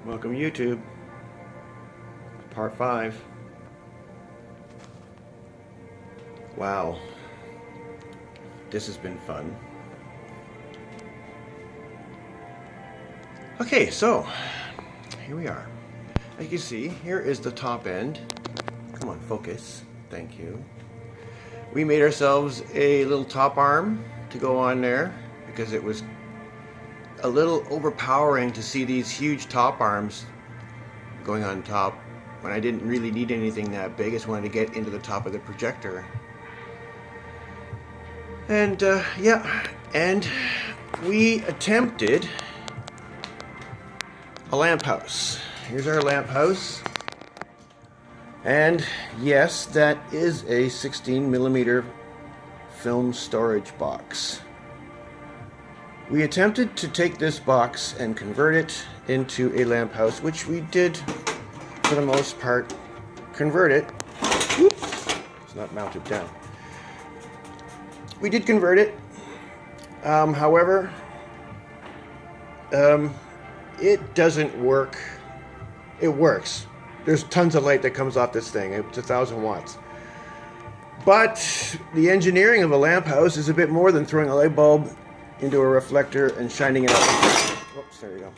Welcome YouTube, part 5. Wow, this has been fun. Okay, so here we are. As you can see, here is the top end. Come on, focus. Thank you. We made ourselves a little top arm to go on there because it was a little overpowering to see these huge top arms going on top when I didn't really need anything that big. I just wanted to get into the top of the projector. And yeah, and we attempted a lamp house. Here's our lamp house. And yes, that is a 16mm film storage box. We attempted to take this box and convert it into a lamp house, which we did, for the most part, convert it. Oops, it's not mounted down. We did convert it. However, it doesn't work. It works. There's tons of light that comes off this thing. It's 1,000 watts. But the engineering of a lamp house is a bit more than throwing a light bulb into a reflector and shining it out the front. Oops, there you go.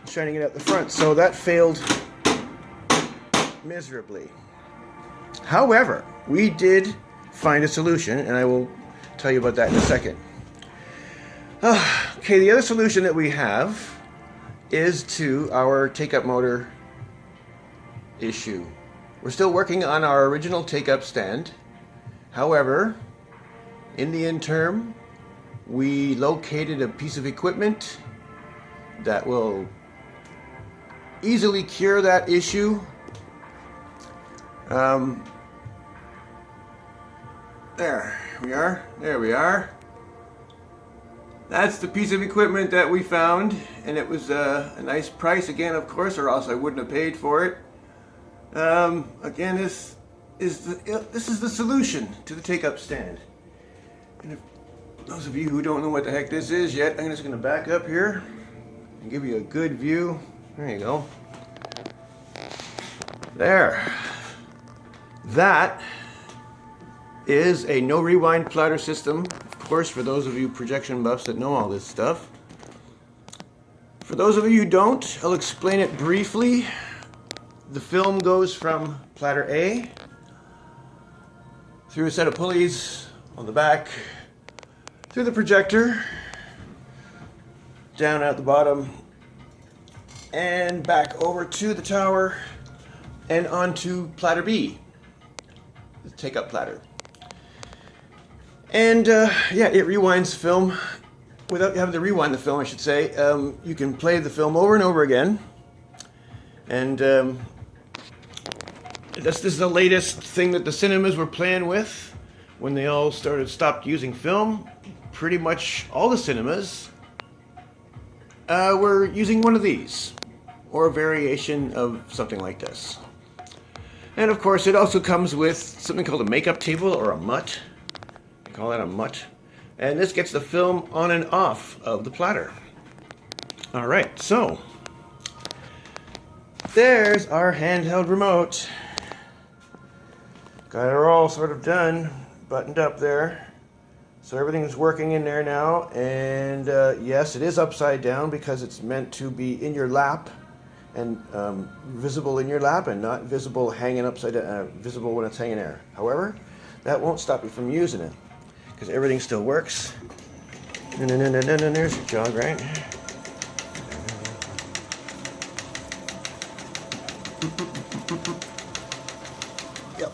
Shining it out the front. So that failed miserably. However, we did find a solution, and I will tell you about that in a second. Okay, the other solution that we have is to our take-up motor issue. We're still working on our original take-up stand. However, in the interim, we located a piece of equipment that will easily cure that issue. There we are. There we are. That's the piece of equipment that we found, and it was a nice price again, of course, or else I wouldn't have paid for it. Again, this is the solution to the take-up stand. And if those of you who don't know what the heck this is yet, I'm just going to back up here and give you a good view. There you go. There. That is a no rewind platter system. Of course, for those of you projection buffs that know all this stuff. For those of you who don't, I'll explain it briefly. The film goes from platter A through a set of pulleys on the back, through the projector, down at the bottom, and back over to the tower and onto platter B, the take-up platter. And yeah, it rewinds film without having to rewind the film, I should say. You can play the film over and over again. And this is the latest thing that the cinemas were playing with when they all stopped using film. Pretty much all the cinemas were using one of these, or a variation of something like this. And of course, it also comes with something called a makeup table, or a mutt. They call that a mutt. And this gets the film on and off of the platter. Alright, so there's our handheld remote. Got it all sort of done, buttoned up there. So everything's working in there now, and yes, it is upside down because it's meant to be in your lap and visible in your lap and not visible hanging upside down, visible when it's hanging there. However, that won't stop you from using it because everything still works. And there's your jog, right? Yep.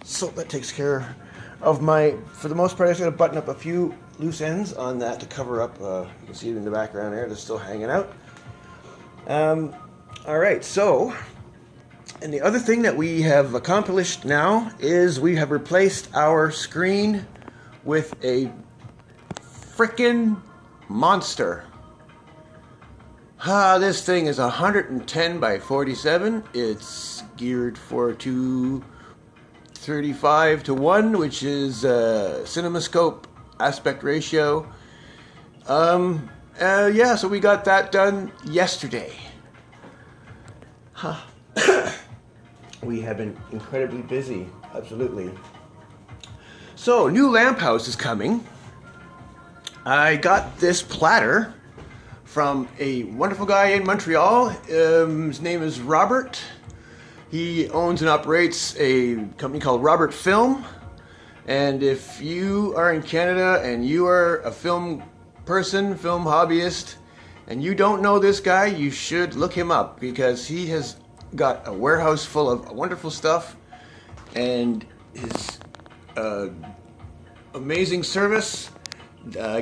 So that takes care of my, for the most part, I'm just going to button up a few loose ends on that to cover up, you can see it in the background there, it's still hanging out. Alright, so, and the other thing that we have accomplished now is we have replaced our screen with a frickin' monster. This thing is 110 by 47. It's geared for 2:35:1, which is CinemaScope aspect ratio. Yeah, so we got that done yesterday. Huh. We have been incredibly busy, absolutely. So, new lamp house is coming. I got this platter from a wonderful guy in Montreal. His name is Robert. He owns and operates a company called Robert Film. And if you are in Canada and you are a film person, film hobbyist, and you don't know this guy, you should look him up because he has got a warehouse full of wonderful stuff, and his amazing service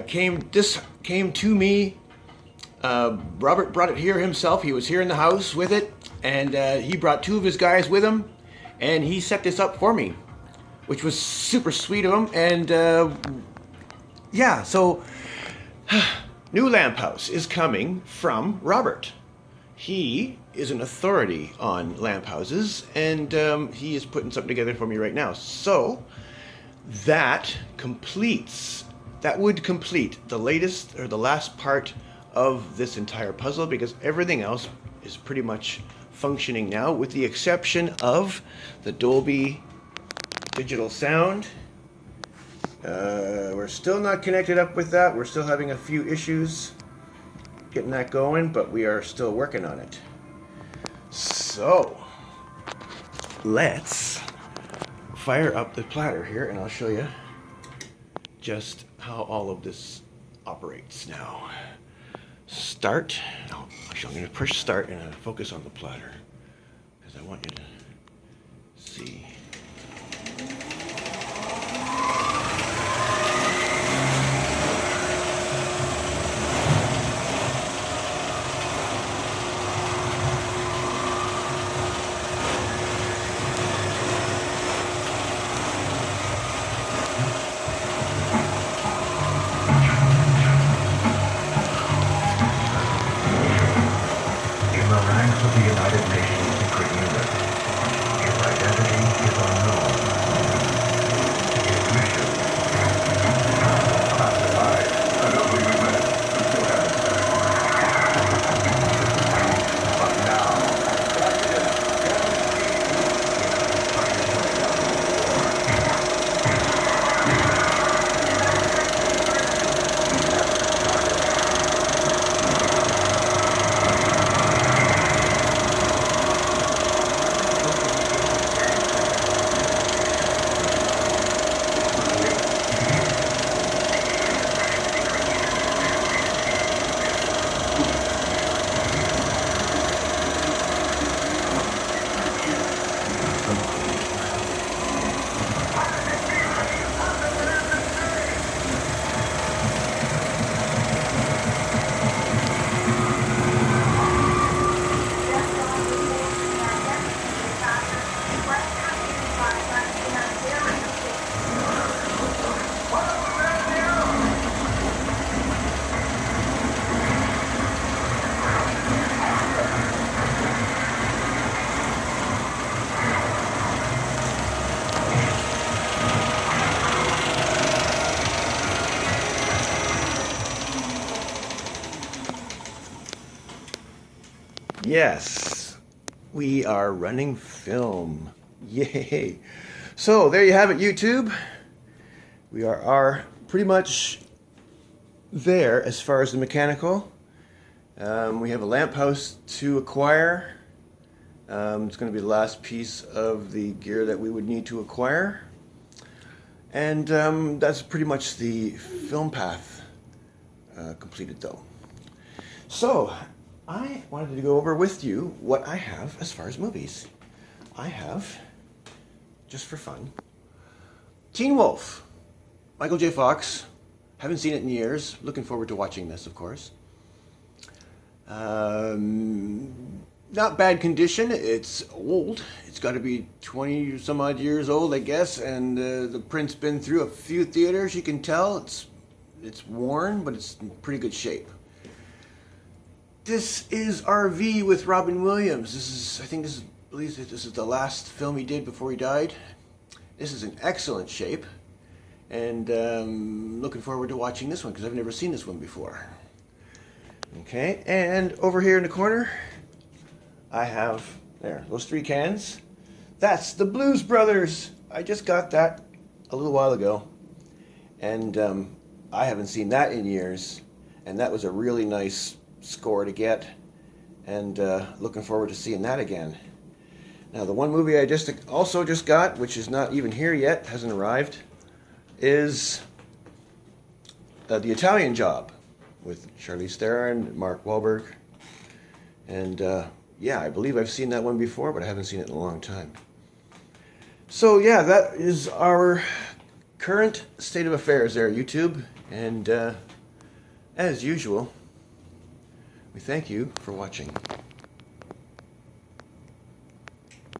came to me. Robert brought it here himself. He was here in the house with it, and he brought two of his guys with him, and he set this up for me, which was super sweet of him. And yeah, so new lamp house is coming from Robert. He is an authority on lamp houses, and he is putting something together for me right now. So that would complete the latest or the last part of this entire puzzle, because everything else is pretty much functioning now, with the exception of the Dolby digital sound. We're still not connected up with that. We're still having a few issues getting that going, but we are still working on it. So let's fire up the platter here, and I'll show you just how all of this operates now. Start. Oh, actually, I'm going to push start and focus on the platter because I want you to see. Of the United Nations secret unit. His identity is unknown. His mission classified. I don't believe we met. We still haven't said. But now, Yes, we are running film. Yay. So there you have it, YouTube. We are pretty much there as far as the mechanical. We have a lamp house to acquire. It's going to be the last piece of the gear that we would need to acquire. And that's pretty much the film path completed though. So I wanted to go over with you what I have as far as movies. I have, just for fun, Teen Wolf, Michael J. Fox. Haven't seen it in years. Looking forward to watching this, of course. Not bad condition. It's old. It's got to be 20 some odd years old, I guess. And the print's been through a few theaters. You can tell it's worn, but it's in pretty good shape. This is RV with Robin Williams. I believe this is the last film he did before he died. This is in excellent shape, and looking forward to watching this one because I've never seen this one before. Okay, and over here in the corner, I have, there, those 3 cans. That's the Blues Brothers. I just got that a little while ago, and I haven't seen that in years, and that was a really nice score to get, and looking forward to seeing that again. Now, the one movie I also just got, which is not even here yet, hasn't arrived, is The Italian Job with Charlize Theron and Mark Wahlberg. And yeah, I believe I've seen that one before, but I haven't seen it in a long time. So yeah, that is our current state of affairs there, YouTube. And as usual, we thank you for watching.